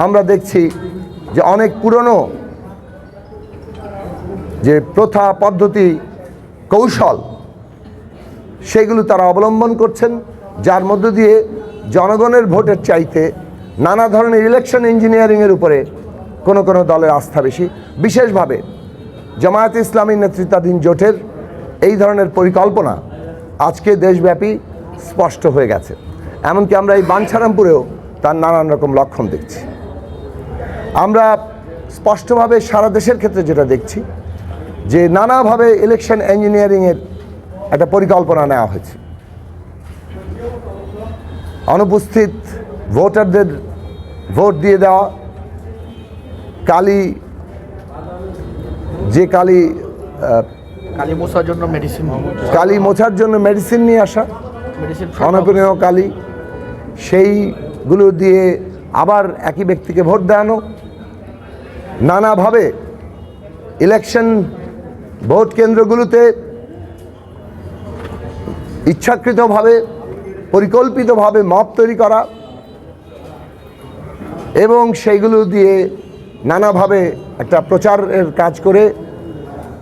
আমরা দেখছি যে অনেক পুরনো যে প্রথা পদ্ধতি কৌশল সেগুলো তারা অবলম্বন করছেন, যার মধ্য দিয়ে জনগণের ভোটের চাইতে নানা ধরনের ইলেকশন ইঞ্জিনিয়ারিংয়ের উপরে কোনো কোনো দলের আস্থা বেশি। বিশেষভাবে জামায়াতে ইসলামী নেতৃত্বাধীন জোটের এই ধরনের পরিকল্পনা আজকে দেশব্যাপী স্পষ্ট হয়ে গেছে। এমনকি আমরা এই বাঞ্ছারামপুরেও তার নানান রকম লক্ষণ দেখছি। আমরা স্পষ্টভাবে সারা দেশের ক্ষেত্রে যেটা দেখছি যে নানাভাবে ইলেকশন ইঞ্জিনিয়ারিংয়ের একটা পরিকল্পনা নেওয়া হয়েছে। অনুপস্থিত ভোটারদের ভোট দিয়ে দেওয়া, কালি মোছার জন্য মেডিসিন নিয়ে আসা, অনপনীয় কালি, সেইগুলো দিয়ে আবার একই ব্যক্তিকে ভোট দেওয়ানো, নানাভাবে ইলেকশন ভোট কেন্দ্রগুলোতে ইচ্ছাকৃতভাবে পরিকল্পিতভাবে মব তৈরি করা এবং সেইগুলো দিয়ে নানাভাবে একটা প্রচারের কাজ করে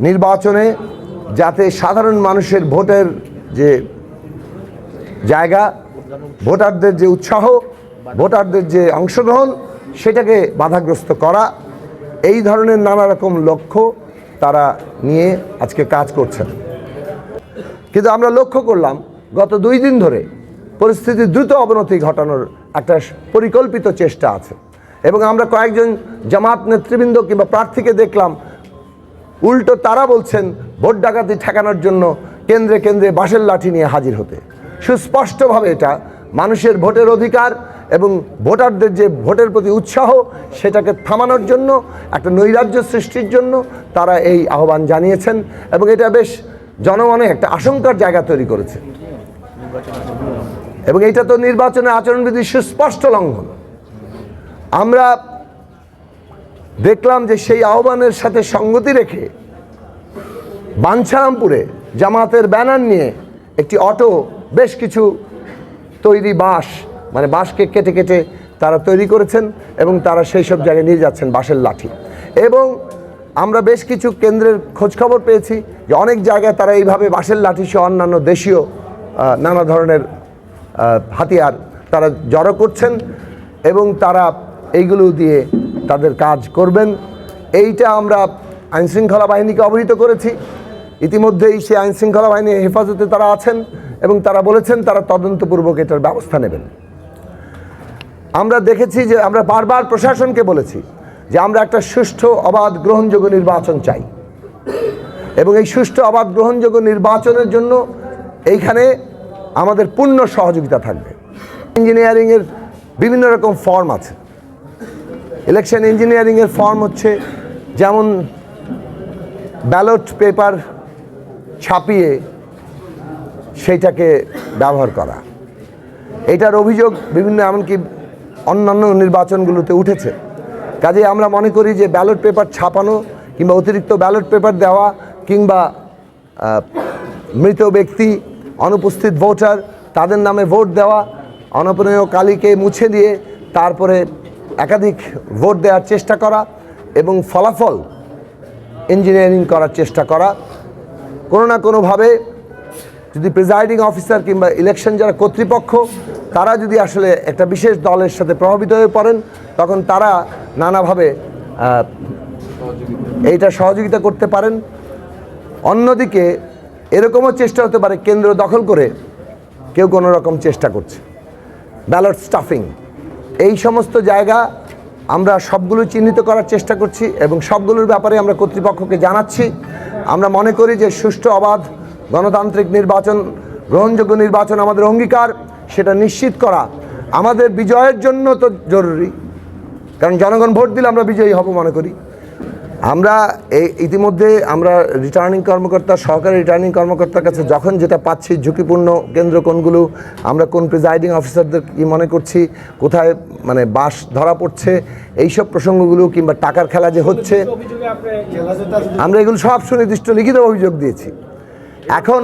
নির্বাচনে যাতে সাধারণ মানুষের ভোটের যে জায়গা, ভোটারদের যে উৎসাহ, ভোটারদের যে অংশগ্রহণ সেটাকে বাধাগ্রস্ত করা, এই ধরনের নানা রকম লক্ষ্য তারা নিয়ে আজকে কাজ করছেন। কিন্তু আমরা লক্ষ্য করলাম গত 2 দিন ধরে পরিস্থিতির দ্রুত অবনতি ঘটানোর একটা পরিকল্পিত চেষ্টা আছে এবং আমরা কয়েকজন জামাত নেতৃবৃন্দ কিংবা প্রার্থীকে দেখলাম উল্টো তারা বলছেন ভোট ডাকাতি ঠেকানোর জন্য কেন্দ্রে কেন্দ্রে বাঁশের লাঠি নিয়ে হাজির হতে। সুস্পষ্টভাবে এটা মানুষের ভোটের অধিকার এবং ভোটারদের যে ভোটের প্রতি উৎসাহ সেটাকে থামানোর জন্য, একটা নৈরাজ্য সৃষ্টির জন্য তারা এই আহ্বান জানিয়েছেন এবং এটা বেশ জনমনে একটা আশঙ্কার জায়গা তৈরি করেছে এবং এটা তো নির্বাচনের আচরণবিধির সুস্পষ্ট লঙ্ঘন। আমরা দেখলাম যে সেই আহ্বানের সাথে সঙ্গতি রেখে বাঞ্ছারামপুরে জামাতের ব্যানার নিয়ে একটি অটো বেশ কিছু তৈরি বাঁশকে কেটে কেটে তারা তৈরি করেছেন এবং তারা সেই সব জায়গায় নিয়ে যাচ্ছেন বাঁশের লাঠি। এবং আমরা বেশ কিছু কেন্দ্রের খোঁজখবর পেয়েছি যে অনেক জায়গায় তারা এইভাবে বাঁশের লাঠি সহ অন্যান্য দেশীয় নানা ধরনের হাতিয়ার তারা জড়ো করছেন এবং তারা এইগুলো দিয়ে তাদের কাজ করবেন। এইটা আমরা আইনশৃঙ্খলা বাহিনীকে অবহিত করেছি। ইতিমধ্যেই সে আইনশৃঙ্খলা বাহিনীর হেফাজতে তারা আছেন এবং তারা বলেছেন তারা তদন্তপূর্বক এটার ব্যবস্থা নেবেন। আমরা দেখেছি যে আমরা বারবার প্রশাসনকে বলেছি যে আমরা একটা সুষ্ঠু, অবাধ, গ্রহণযোগ্য নির্বাচন চাই এবং এই সুষ্ঠু, অবাধ, গ্রহণযোগ্য নির্বাচনের জন্য এইখানে আমাদের পূর্ণ সহযোগিতা থাকবে। ইঞ্জিনিয়ারিংয়ের বিভিন্ন রকম ফর্ম আছে। ইলেকশন ইঞ্জিনিয়ারিংয়ের ফর্ম হচ্ছে যেমন ব্যালট পেপার ছাপিয়ে সেইটাকে ব্যবহার করা। এটার অভিযোগ বিভিন্ন এমনকি অন্যান্য নির্বাচনগুলোতে উঠেছে। কাজেই আমরা মনে করি যে ব্যালট পেপার ছাপানো কিংবা অতিরিক্ত ব্যালট পেপার দেওয়া কিংবা মৃত ব্যক্তি, অনুপস্থিত ভোটার তাদের নামে ভোট দেওয়া, অনপনীয় কালিকে মুছে দিয়ে তারপরে একাধিক ভোট দেওয়ার চেষ্টা করা এবং ফলাফল ইঞ্জিনিয়ারিং করার চেষ্টা করা, কোনো না কোনোভাবে যদি প্রিজাইডিং অফিসার কিংবা ইলেকশন যারা কর্তৃপক্ষ তারা যদি আসলে একটা বিশেষ দলের সাথে প্রভাবিত হয়ে পড়েন তখন তারা নানাভাবে এইটা সহযোগিতা করতে পারেন। অন্যদিকে এরকমও চেষ্টা হতে পারে কেন্দ্র দখল করে কেউ কোনো রকম চেষ্টা করছে, ব্যালট স্টাফিং। এই সমস্ত জায়গা আমরা সবগুলো চিহ্নিত করার চেষ্টা করছি এবং সবগুলোর ব্যাপারে আমরা কর্তৃপক্ষকে জানাচ্ছি। আমরা মনে করি যে সুষ্ঠু, অবাধ, গণতান্ত্রিক নির্বাচন, গ্রহণযোগ্য নির্বাচন আমাদের অঙ্গীকার, সেটা নিশ্চিত করা আমাদের বিজয়ের জন্য তো জরুরি, কারণ জনগণ ভোট দিলে আমরা বিজয়ী হব মনে করি। আমরা ইতিমধ্যে আমরা রিটার্নিং কর্মকর্তা, সহকারী রিটার্নিং কর্মকর্তার কাছে যখন যেটা পাচ্ছি ঝুঁকিপূর্ণ কেন্দ্র কোনগুলো, আমরা কোন প্রিজাইডিং অফিসারদের কি মনে করছি, কোথায় মানে বাস ধরা পড়ছে, এইসব প্রসঙ্গগুলো কিংবা টাকার খেলা যে হচ্ছে, আমরা এগুলো সব সুনির্দিষ্ট লিখিত অভিযোগ দিয়েছি। এখন